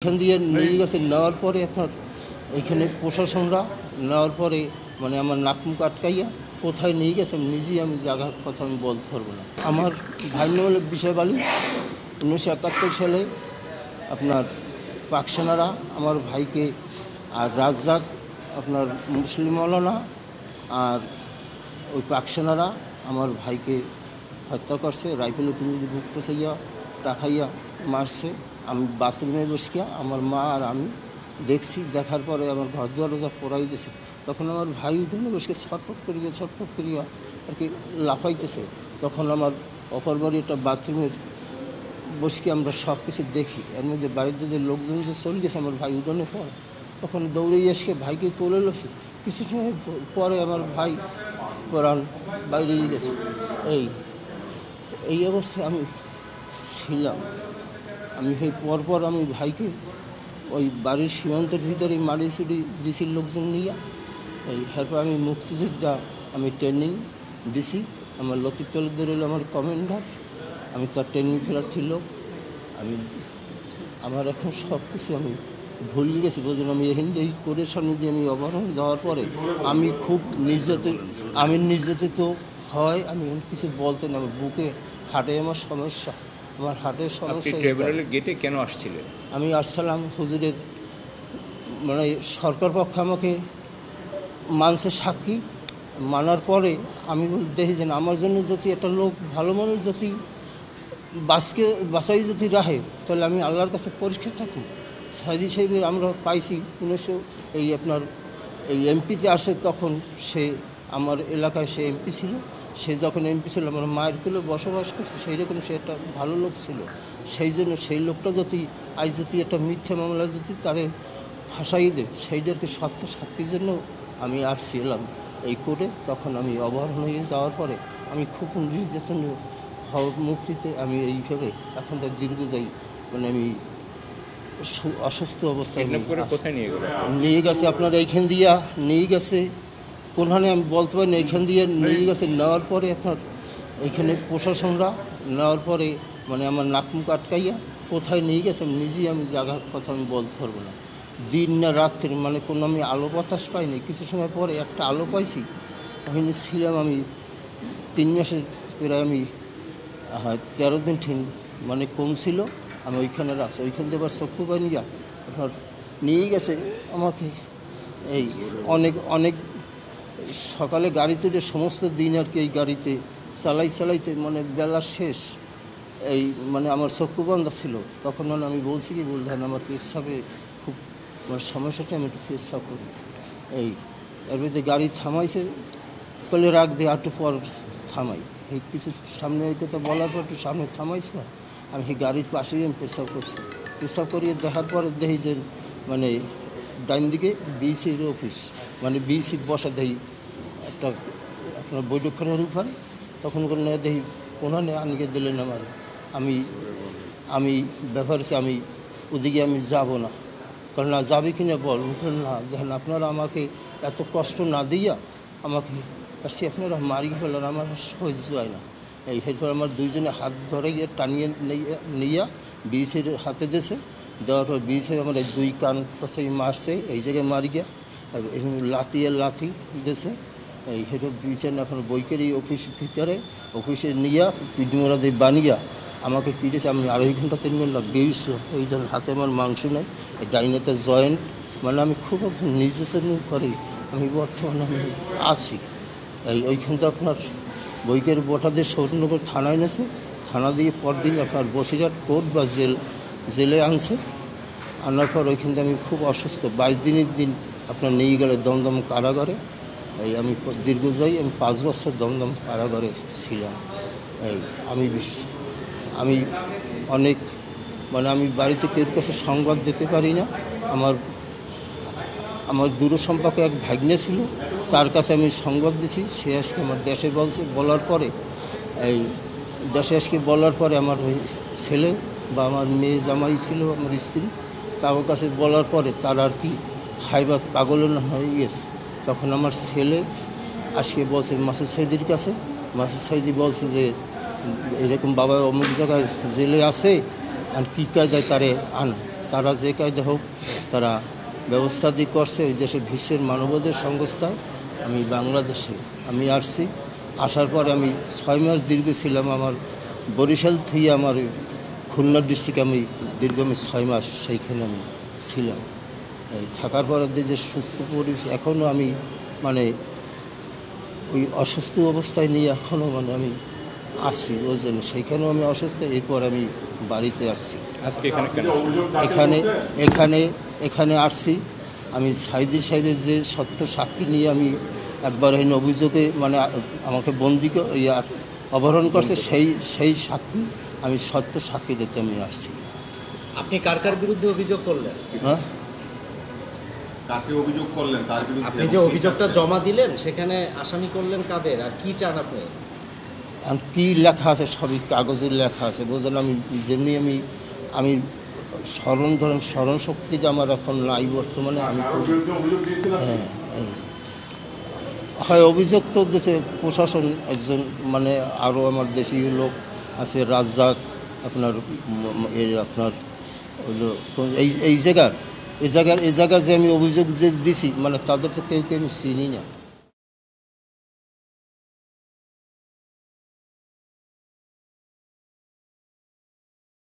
এইখান দিয়ে নিয়ে গেছে, নেওয়ার পরে আপনার এইখানে প্রশাসনরা নেওয়ার পরে মানে আমার নাক মুখ আটকাইয়া কোথায় নিয়ে গেছে নিজেই আমি জায়গার কথা আমি বলতে পারবো না। আমার ভাই নাম হলো বিষয় আলী। 1971 সালে আপনার পাক সেনারা আমার ভাইকে আর রাজ্জাক আপনার মুসলিম মৌলানা আর ওই পাক সেনারা আমার ভাইকে হত্যা করছে, রাইফেলে কুমিয়ে বুক পচাইয়া টাকাইয়া মারছে। আমি বাথরুমে বসিয়া আমার মা আর আমি দেখছি, দেখার পরে আমার ঘর দরজা পোড়াই দিয়েছে। তখন আমার ভাই উঠে বসে ছটফট করিয়া আর কি লাফাইতেছে। তখন আমার অপর বাড়ি একটা বাথরুমের বসে আমরা সব কিছু দেখি। এর মধ্যে বাড়িতে যে লোকজন যে চলে গেছে আমার ভাই উঠোনে পড়ে, তখন দৌড়ে এসে ভাইকে কোলে লছে। কিছু সময় পরে আমার ভাই প্রাণ বাইরে গেছে। এই অবস্থায় আমি ছিলাম। আমি সেই পরপর আমি ভাইকে ওই বাড়ির সীমান্তের ভিতরে মারি ছুটি দিছি লোকজন নিয়ে। এরপর আমি মুক্তিযোদ্ধা আমি ট্রেনিং দিছি। আমার লতিফ তালুকদার হলো আমার কমান্ডার, আমি তার ট্রেনিং ফেরাচ্ছি লোক। আমার এখন সব কিছু আমি ভুলে গেছি। বুঝলেন, আমি এই কোরের সামনে দিয়ে আমি অবরোহণ যাওয়ার পরে আমি খুব নির্যাতিত হয়। আমি কিছু বলতে না, আমার বুকে হার্টে আমার সমস্যা, আমার হার্টের সমস্যা। ট্রাইব্যুনালের গেটে কেন আসছিলেন? আমি আসছিলাম হুজুরের মানে সরকার পক্ষ আমাকে মানছে সাক্ষী, মানার পরে আমি দেখি যে আমার জন্য যদি একটা লোক ভালো মানুষ যদি বাঁচাই যদি রাখে, তাহলে আমি আল্লাহর কাছে পরিষ্কার থাকুন। সাইদি সাহেবের আমরা পাইছি 1900 আপনার এমপিতে আসে, তখন সে আমার এলাকায় সে এমপি ছিল। সে যখন এমপি ছিল আমার মায়ের কোলে বসবাস করছে, সেই রকম সে একটা ভালো লোক ছিল। সেই জন্য সেই লোকটা যদি আজ যদি একটা মিথ্যে মামলা যদি তারে ফাঁসাই দেয়, সেইটাকে সত্য সাক্ষীর জন্য আমি আসছিলাম এই কোর্টে। তখন আমি অবরোহণ হয়ে যাওয়ার পরে আমি খুব নির্যাতন মুক্তিতে আমি এইভাবে এখন তার দীর্ঘ যাই মানে আমি অসুস্থ অবস্থায় নিয়ে গেছে। আপনার এইখান দিয়া নিয়ে গেছে কোনখানে আমি বলতে পারি না। এইখান দিয়ে নিয়ে গেছে, নেওয়ার পরে আপনার এইখানে প্রশাসনরা নেওয়ার পরে মানে আমার নাক মুখ আটকাইয়া কোথায় নিয়ে গেছে নিজেই আমি জায়গার কথা আমি বলতে পারবো না। দিন না রাত্রে মানে কোনো আমি আলো বাতাস পাইনি। কিছু সময় পরে একটা আলো পাইছি, ওখানে ছিলাম আমি 3 মাসের প্রায় আমি 13 দিন ঠিক মানে কম ছিল। আমি ওইখানে রাখছি, ওইখান থেকে আবার চক্ষু বানিয়া আপনার নিয়ে গেছে আমাকে। এই অনেক সকালে গাড়িতে যে সমস্ত দিন আর কি এই গাড়িতে চালাইতে মানে বেলা শেষ, এই মানে আমার চক্ষু বন্ধ ছিল। তখন মানে আমি বলছি কি বললেন আমার পেশাবে খুব মানে সমস্যাটা আমি একটু পেশা করি। এর মধ্যে গাড়ি থামাইছে, কলে রাখ দিয়ে একটু পর থামাই। এই কিছু সামনে এই কথা বলার পর একটু সামনে থামাইছে, আমি সেই গাড়ির পাশেই আমি পেশাব করছি। পেশাব করিয়ে দেখার পরে দেখি যে মানে ডাইন দিকে বিসির অফিস মানে বিসি বসা দেখি একটা আপনার বৈঠকখানের উপরে। তখন করে দেখি কোনখানে আনকে দিলেন আমার। আমি ব্যাপার হচ্ছে আমি ওদিকে আমি যাব না। কারণ না যাবে কিনা বল, না দেখেন আপনারা আমাকে এত কষ্ট না দিয়া আমাকে সে আপনারা মারি ফেলেন, আমার সহ্য হয় না। এরপর আমার দুইজনে হাত ধরে গিয়ে টানিয়ে নিয়ে বিসির হাতে দিয়েছে। দেওয়ার পর বিসি আমার 2 কান কাছে মারছে, এই জায়গায় মারি গিয়া লাথি দিয়েছে। হেঁটে বিছেন এখন বৈকেরই অফিস ভিতরে অফিসে নিয়ে পিডমোড়া দিয়ে বানিয়া আমাকে পিটেছে। আমি 2.5 ঘন্টা 3 ঘন্টা গিয়েছিল। এই জন্য হাতে আমার মাংস নেই, এই ডাইনেতে জয়েন্ট মানে আমি খুব একদম নির্যাতন করে আমি বর্তমানে আমি আছি। ওইখান থেকে আপনার বৈকের বোটা দিয়ে সৌরনগর থানায় এনেছে, থানা দিয়ে পরদিন আপনার বসিরহাট কোর্ট বা জেলে আনছে। আনার পর ওইখান থেকে আমি খুব অসুস্থ। 22 দিনের দিন আপনার নিয়ে গেলে দমদম কারাগারে। আমি দীর্ঘ যাই আমি 5 বছর দমদম কারাগারে ছিলাম। আমি অনেক মানে আমি বাড়িতে কেউ কাছে সংবাদ দিতে পারি না। আমার দূর সম্পর্কে এক ভাগ্নে ছিল, তার কাছে আমি সংবাদ দিছি। সে আজকে আমার দেশে বলার পরে বলার পরে আমার ওই ছেলে বা আমার মেয়ে জামাই ছিল আমার স্ত্রী, তার কাছে বলার পরে তার আর কি হাইবাত পাগল হয়ে গেছে। তখন আমার ছেলে আজকে বলছে মাসুদ সাইদির কাছে। মাসুদ সাইদি বলছে যে এরকম বাবা অমুক জায়গায় জেলে আছে আর কী কায়দায় তারে আনা। তারা যে কায়দা হোক তারা ব্যবস্থা দিয়ে করছে। ওই দেশে বিশ্বের মানবাধিকার সংস্থা আমি বাংলাদেশে আমি আসছি, আসার পরে আমি 6 মাস দীর্ঘ ছিলাম। আমার বরিশাল থেকে আমার খুলনা ডিস্ট্রিক্টে আমি দীর্ঘ 6 মাস সেইখানে আমি ছিলাম। এই থাকার পরে যে সুস্থ পরিবেশ এখনও আমি মানে ওই অসুস্থ অবস্থায় নিয়ে এখনও মানে আমি আসি ওই জন্য সেইখানেও আমি অসুস্থ। এরপর আমি বাড়িতে আসছি। আজকে এখানে কেন? এখানে এখানে এখানে আসছি আমি সাইদি সাহেবের যে সত্য সাক্ষী নিয়ে আমি একবার এই অভিযোগে মানে আমাকে বন্দি অপহরণ করছে, সেই সাক্ষী আমি সত্য সাক্ষী দিতে আমি আসছি। আপনি কার কার বিরুদ্ধে অভিযোগ করলেন? হ্যাঁ, কাকে অভিযোগ করলেন তার বিরুদ্ধে? আপনি যে অভিযোগটা জমা দিলেন সেখানে আসামি করলেন কাদের, আর কি চান আপনি? আর কী লেখা আছে সবই কাগজের লেখা আছে, বুঝলেন। আমি যেমনি আমি স্মরণ শক্তিটা আমার এখন নাই বর্তমানে। আমি হ্যাঁ, হয় অভিযোগ তো দেশে প্রশাসন একজন মানে আরও আমার দেশীয় লোক আছে, রাজ্জাক আপনার আপনার হলো এই জায়গার যে আমি অভিযোগ যে দিছি মানে তাদের তো কেউ আমি চিনি না।